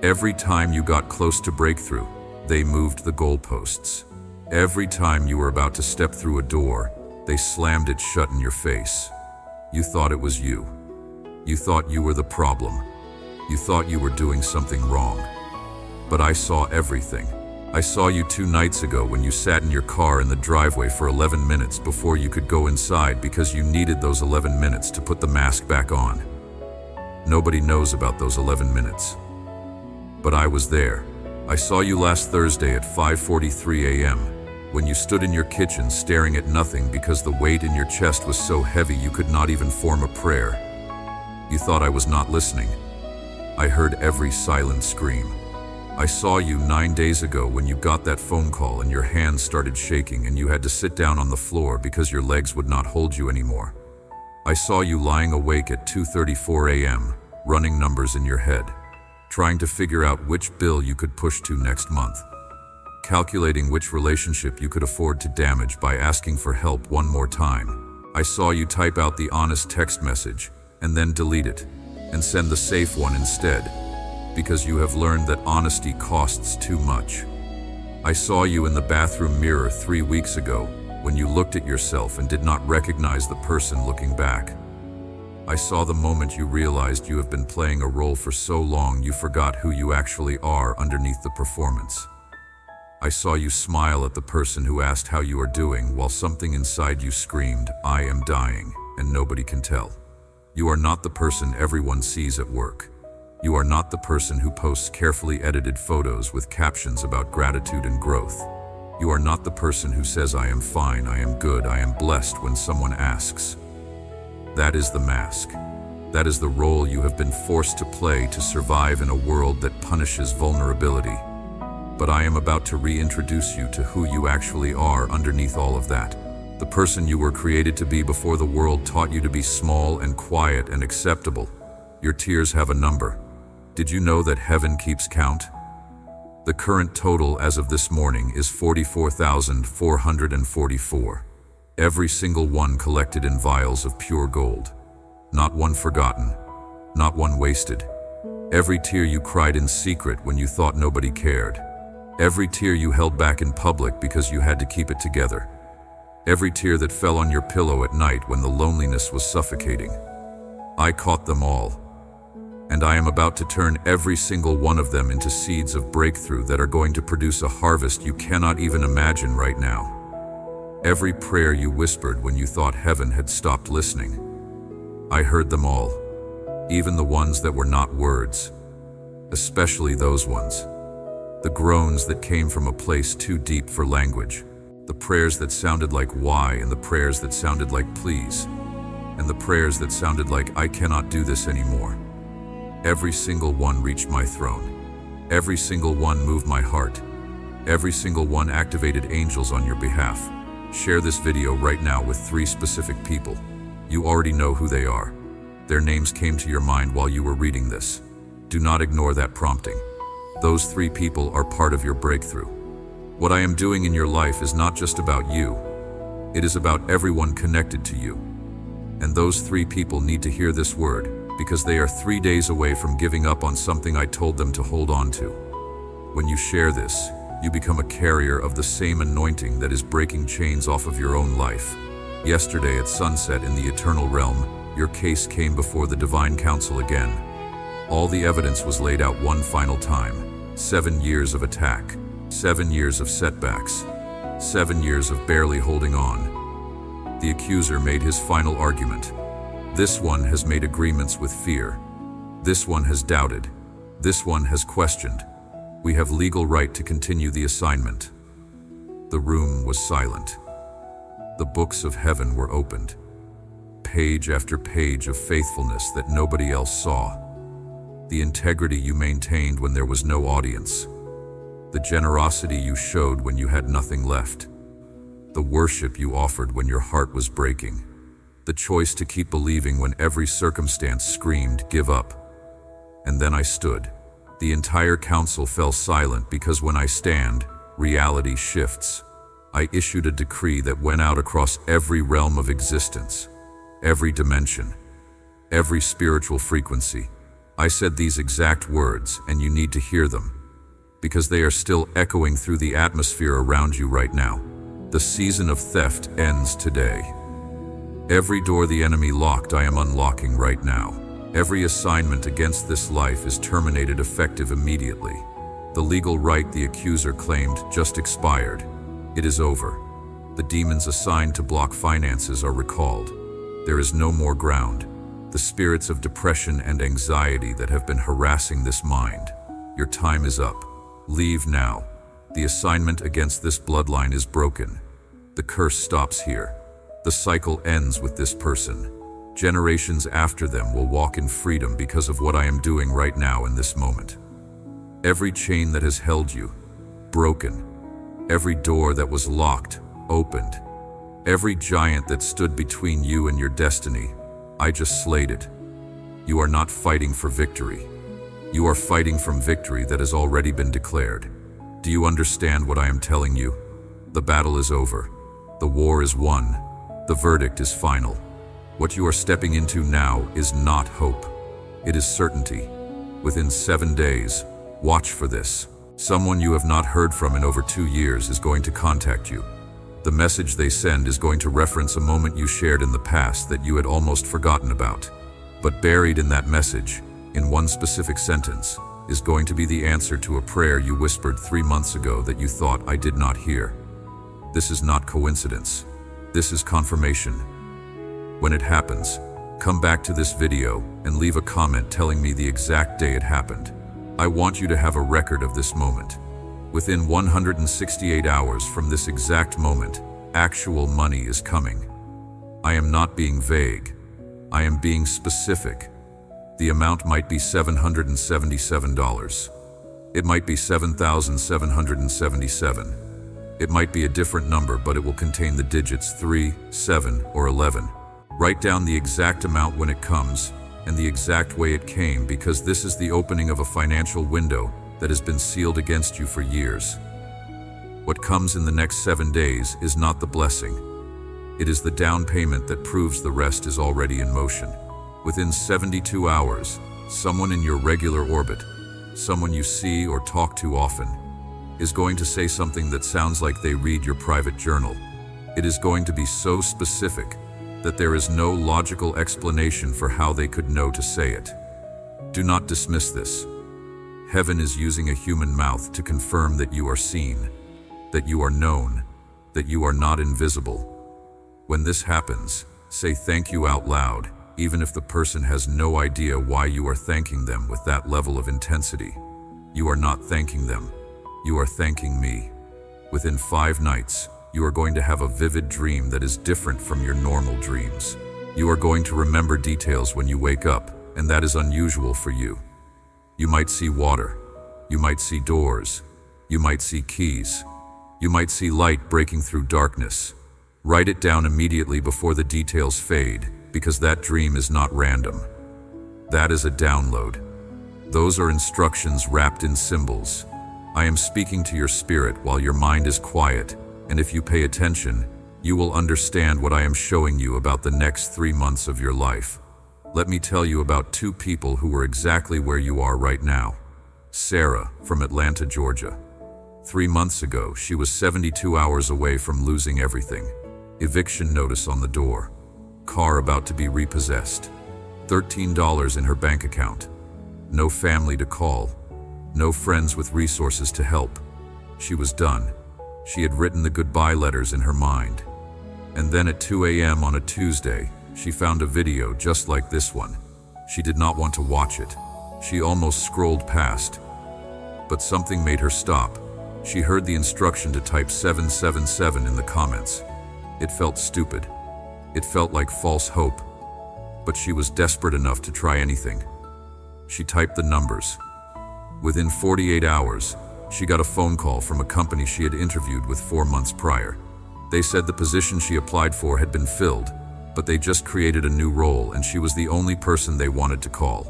Every time you got close to breakthrough, they moved the goalposts. Every time you were about to step through a door, they slammed it shut in your face. You thought it was you. You thought you were the problem. You thought you were doing something wrong. But I saw everything. I saw you 2 nights ago when you sat in your car in the driveway for 11 minutes before you could go inside because you needed those 11 minutes to put the mask back on. Nobody knows about those 11 minutes. But I was there. I saw you last Thursday at 5:43 a.m. when you stood in your kitchen staring at nothing because the weight in your chest was so heavy you could not even form a prayer. You thought I was not listening. I heard every silent scream. I saw you 9 days ago when you got that phone call and your hands started shaking and you had to sit down on the floor because your legs would not hold you anymore. I saw you lying awake at 2:34 a.m., running numbers in your head, trying to figure out which bill you could push to next month, calculating which relationship you could afford to damage by asking for help one more time. I saw you type out the honest text message and then delete it and send the safe one instead, because you have learned that honesty costs too much. I saw you in the bathroom mirror 3 weeks ago when you looked at yourself and did not recognize the person looking back. I saw the moment you realized you have been playing a role for so long you forgot who you actually are underneath the performance. I saw you smile at the person who asked how you are doing while something inside you screamed, "I am dying," and nobody can tell. You are not the person everyone sees at work. You are not the person who posts carefully edited photos with captions about gratitude and growth. You are not the person who says, "I am fine, I am good, I am blessed" when someone asks. That is the mask. That is the role you have been forced to play to survive in a world that punishes vulnerability. But I am about to reintroduce you to who you actually are underneath all of that. The person you were created to be before the world taught you to be small and quiet and acceptable. Your tears have a number. Did you know that heaven keeps count? The current total as of this morning is 44,444. Every single one collected in vials of pure gold. Not one forgotten, not one wasted. Every tear you cried in secret when you thought nobody cared. Every tear you held back in public because you had to keep it together. Every tear that fell on your pillow at night when the loneliness was suffocating. I caught them all. And I am about to turn every single one of them into seeds of breakthrough that are going to produce a harvest you cannot even imagine right now. Every prayer you whispered when you thought heaven had stopped listening. I heard them all, even the ones that were not words, especially those ones. The groans that came from a place too deep for language. The prayers that sounded like why, and the prayers that sounded like please, and the prayers that sounded like I cannot do this anymore. Every single one reached my throne. Every single one moved my heart. Every single one activated angels on your behalf. Share this video right now with 3 specific people. You already know who they are. Their names came to your mind while you were reading this. Do not ignore that prompting. Those 3 people are part of your breakthrough. What I am doing in your life is not just about you. It is about everyone connected to you. And those 3 people need to hear this word, because they are 3 days away from giving up on something I told them to hold on to. When you share this, you become a carrier of the same anointing that is breaking chains off of your own life. Yesterday at sunset in the eternal realm, your case came before the divine council again. All the evidence was laid out one final time. 7 years of attack, 7 years of setbacks, 7 years of barely holding on. The accuser made his final argument. This one has made agreements with fear. This one has doubted. This one has questioned. We have legal right to continue the assignment. The room was silent. The books of heaven were opened. Page after page of faithfulness that nobody else saw. The integrity you maintained when there was no audience. The generosity you showed when you had nothing left. The worship you offered when your heart was breaking. The choice to keep believing when every circumstance screamed, "Give up." And then I stood. The entire council fell silent because when I stand, reality shifts. I issued a decree that went out across every realm of existence, every dimension, every spiritual frequency. I said these exact words, and you need to hear them, because they are still echoing through the atmosphere around you right now. The season of theft ends today. Every door the enemy locked, I am unlocking right now. Every assignment against this life is terminated effective immediately. The legal right the accuser claimed just expired. It is over. The demons assigned to block finances are recalled. There is no more ground. The spirits of depression and anxiety that have been harassing this mind. Your time is up. Leave now. The assignment against this bloodline is broken. The curse stops here. The cycle ends with this person. Generations after them will walk in freedom because of what I am doing right now in this moment. Every chain that has held you, broken. Every door that was locked, opened. Every giant that stood between you and your destiny, I just slayed it. You are not fighting for victory. You are fighting from victory that has already been declared. Do you understand what I am telling you? The battle is over. The war is won. The verdict is final. What you are stepping into now is not hope. It is certainty. Within 7 days, watch for this. Someone you have not heard from in over 2 years is going to contact you. The message they send is going to reference a moment you shared in the past that you had almost forgotten about. But buried in that message, in one specific sentence, is going to be the answer to a prayer you whispered 3 months ago that you thought I did not hear. This is not coincidence. This is confirmation. When it happens, come back to this video and leave a comment telling me the exact day it happened. I want you to have a record of this moment. Within 168 hours from this exact moment, actual money is coming. I am not being vague. I am being specific. The amount might be $777. It might be $7,777. It might be a different number, but it will contain the digits 3, 7, or 11. Write down the exact amount when it comes, and the exact way it came, because this is the opening of a financial window that has been sealed against you for years. What comes in the next 7 days is not the blessing. It is the down payment that proves the rest is already in motion. Within 72 hours, someone in your regular orbit, someone you see or talk to often, is going to say something that sounds like they read your private journal. It is going to be so specific that there is no logical explanation for how they could know to say it. Do not dismiss this. Heaven is using a human mouth to confirm that you are seen, that you are known, that you are not invisible. When this happens, say thank you out loud, even if the person has no idea why you are thanking them with that level of intensity. You are not thanking them. You are thanking me. Within 5 nights, you are going to have a vivid dream that is different from your normal dreams. You are going to remember details when you wake up, and that is unusual for you. You might see water. You might see doors. You might see keys. You might see light breaking through darkness. Write it down immediately before the details fade, because that dream is not random. That is a download. Those are instructions wrapped in symbols. I am speaking to your spirit while your mind is quiet, and if you pay attention, you will understand what I am showing you about the next 3 months of your life. Let me tell you about 2 people who are exactly where you are right now. Sarah, from Atlanta, Georgia. 3 months ago, she was 72 hours away from losing everything. Eviction notice on the door. Car about to be repossessed. $13 in her bank account. No family to call. No friends with resources to help. She was done. She had written the goodbye letters in her mind. And then at 2 a.m. on a Tuesday, she found a video just like this one. She did not want to watch it. She almost scrolled past. But something made her stop. She heard the instruction to type 777 in the comments. It felt stupid. It felt like false hope. But she was desperate enough to try anything. She typed the numbers. Within 48 hours, she got a phone call from a company she had interviewed with 4 months prior. They said the position she applied for had been filled, but they just created a new role and she was the only person they wanted to call.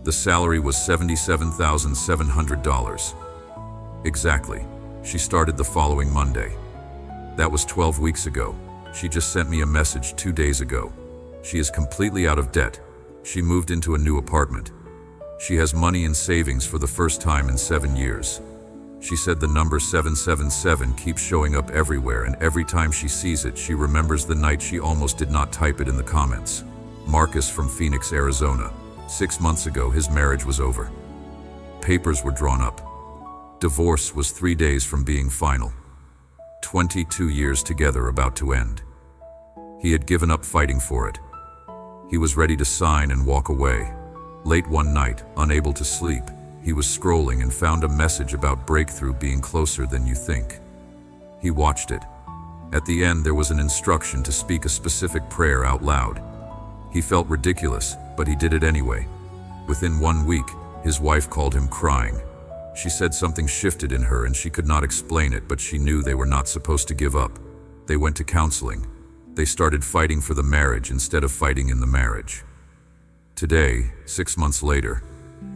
The salary was $77,700. Exactly. She started the following Monday. That was 12 weeks ago. She just sent me a message 2 days ago. She is completely out of debt. She moved into a new apartment. She has money in savings for the first time in 7 years. She said the number 777 keeps showing up everywhere, and every time she sees it, she remembers the night she almost did not type it in the comments. Marcus from Phoenix, Arizona. 6 months ago, his marriage was over. Papers were drawn up. Divorce was 3 days from being final. 22 years together about to end. He had given up fighting for it. He was ready to sign and walk away. Late one night, unable to sleep, he was scrolling and found a message about breakthrough being closer than you think. He watched it. At the end, there was an instruction to speak a specific prayer out loud. He felt ridiculous, but he did it anyway. Within 1 week, his wife called him crying. She said something shifted in her and she could not explain it, but she knew they were not supposed to give up. They went to counseling. They started fighting for the marriage instead of fighting in the marriage. Today, 6 months later,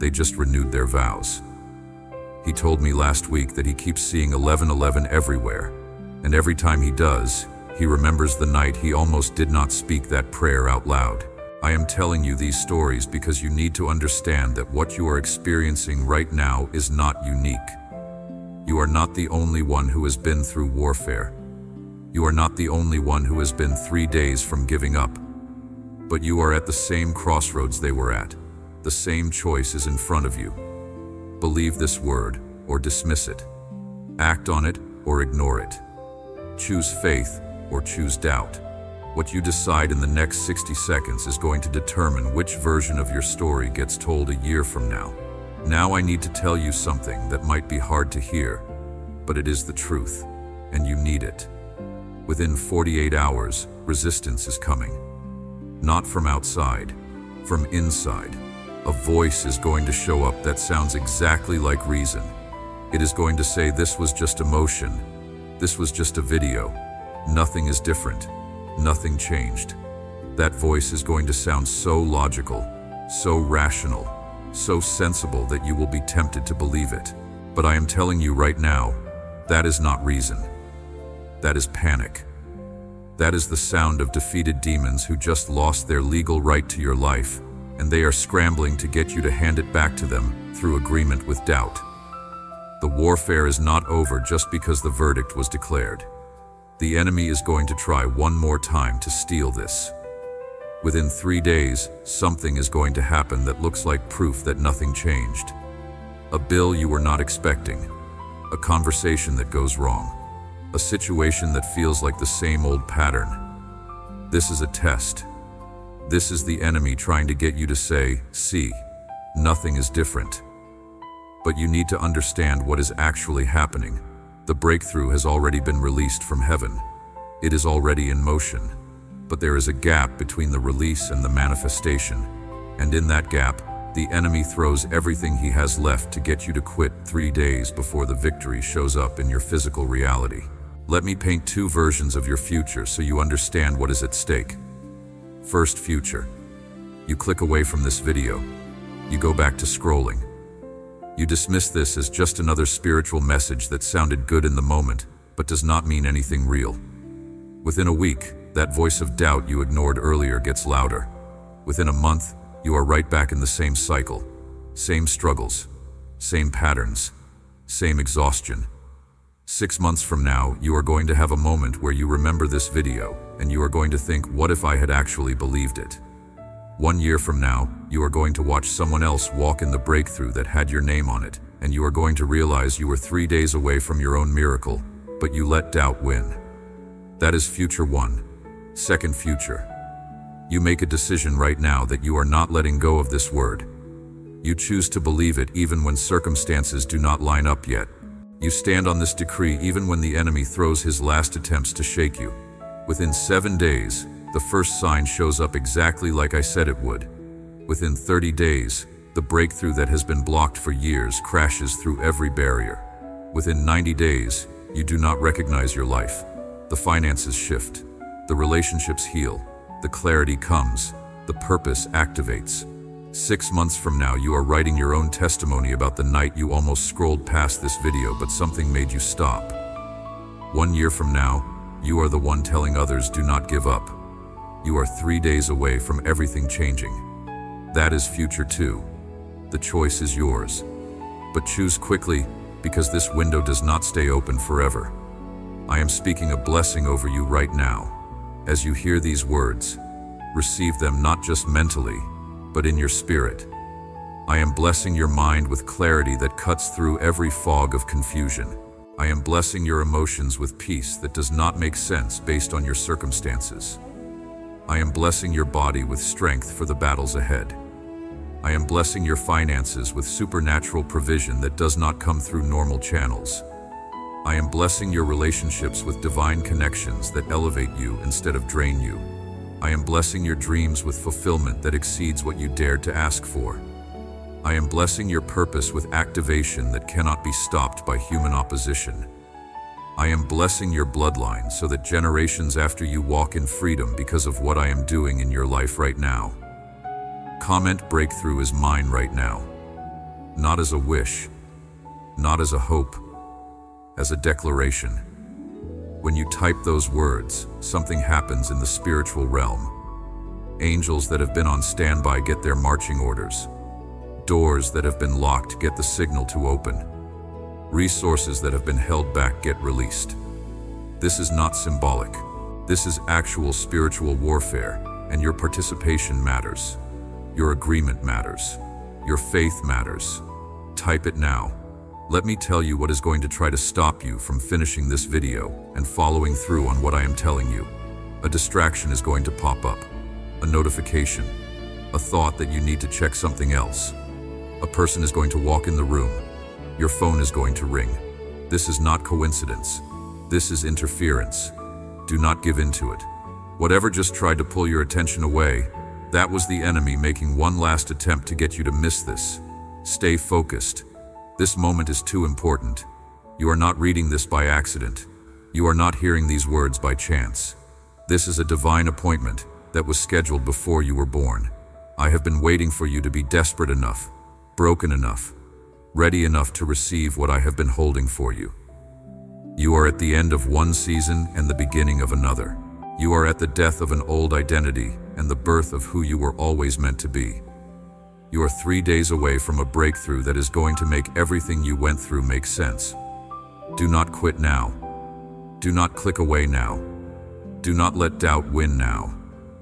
they just renewed their vows. He told me last week that he keeps seeing 1111 everywhere, and every time he does, he remembers the night he almost did not speak that prayer out loud. I am telling you these stories because you need to understand that what you are experiencing right now is not unique. You are not the only one who has been through warfare. You are not the only one who has been 3 days from giving up. But you are at the same crossroads they were at. The same choice is in front of you. Believe this word or dismiss it. Act on it or ignore it. Choose faith or choose doubt. What you decide in the next 60 seconds is going to determine which version of your story gets told a year from now. Now I need to tell you something that might be hard to hear, but it is the truth, and you need it. Within 48 hours, resistance is coming. Not from outside, from inside. A voice is going to show up that sounds exactly like reason. It is going to say, this was just emotion. This was just a video. Nothing is different. Nothing changed. That voice is going to sound so logical, so rational, so sensible that you will be tempted to believe it. But I am telling you right now, that is not reason. That is panic. That is the sound of defeated demons who just lost their legal right to your life, and they are scrambling to get you to hand it back to them through agreement with doubt. The warfare is not over just because the verdict was declared. The enemy is going to try one more time to steal this. Within 3 days, something is going to happen that looks like proof that nothing changed. A bill you were not expecting. A conversation that goes wrong. A situation that feels like the same old pattern. This is a test. This is the enemy trying to get you to say, see, nothing is different. But you need to understand what is actually happening. The breakthrough has already been released from heaven. It is already in motion. But there is a gap between the release and the manifestation. And in that gap, the enemy throws everything he has left to get you to quit 3 days before the victory shows up in your physical reality. Let me paint 2 versions of your future so you understand what is at stake. First, future. You click away from this video. You go back to scrolling. You dismiss this as just another spiritual message that sounded good in the moment, but does not mean anything real. Within a week, that voice of doubt you ignored earlier gets louder. Within a month, you are right back in the same cycle. Same struggles, same patterns, same exhaustion. 6 months from now, you are going to have a moment where you remember this video, and you are going to think, what if I had actually believed it? 1 year from now, you are going to watch someone else walk in the breakthrough that had your name on it, and you are going to realize you were 3 days away from your own miracle, but you let doubt win. That is future 1. Second future. You make a decision right now that you are not letting go of this word. You choose to believe it even when circumstances do not line up yet. You stand on this decree even when the enemy throws his last attempts to shake you. Within 7 days, the first sign shows up exactly like I said it would. Within 30 days, the breakthrough that has been blocked for years crashes through every barrier. Within 90 days, you do not recognize your life. The finances shift. The relationships heal. The clarity comes. The purpose activates. 6 months from now, you are writing your own testimony about the night you almost scrolled past this video, but something made you stop. 1 year from now, You are the one telling others do not give up. You are 3 days away from everything changing. That is future too. The choice is yours. But choose quickly, because this window does not stay open forever. I am speaking a blessing over you right now. As you hear these words, receive them not just mentally, but in your spirit. I am blessing your mind with clarity that cuts through every fog of confusion. I am blessing your emotions with peace that does not make sense based on your circumstances. I am blessing your body with strength for the battles ahead. I am blessing your finances with supernatural provision that does not come through normal channels. I am blessing your relationships with divine connections that elevate you instead of drain you. I am blessing your dreams with fulfillment that exceeds what you dared to ask for. I am blessing your purpose with activation that cannot be stopped by human opposition. I am blessing your bloodline so that generations after you walk in freedom because of what I am doing in your life right now. Comment breakthrough is mine right now. Not as a wish, not as a hope, as a declaration. When you type those words, something happens in the spiritual realm. Angels that have been on standby get their marching orders. Doors that have been locked get the signal to open. Resources that have been held back get released. This is not symbolic. This is actual spiritual warfare, and your participation matters. Your agreement matters. Your faith matters. Type it now. Let me tell you what is going to try to stop you from finishing this video and following through on what I am telling you. A distraction is going to pop up. A notification. A thought that you need to check something else. A person is going to walk in the room. Your phone is going to ring. This is not coincidence. This is interference. Do not give in to it. Whatever just tried to pull your attention away, that was the enemy making one last attempt to get you to miss this. Stay focused. This moment is too important. You are not reading this by accident. You are not hearing these words by chance. This is a divine appointment that was scheduled before you were born. I have been waiting for you to be desperate enough, broken enough, ready enough to receive what I have been holding for you. You are at the end of one season and the beginning of another. You are at the death of an old identity and the birth of who you were always meant to be. You are 3 days away from a breakthrough that is going to make everything you went through make sense. Do not quit now. Do not click away now. Do not let doubt win now.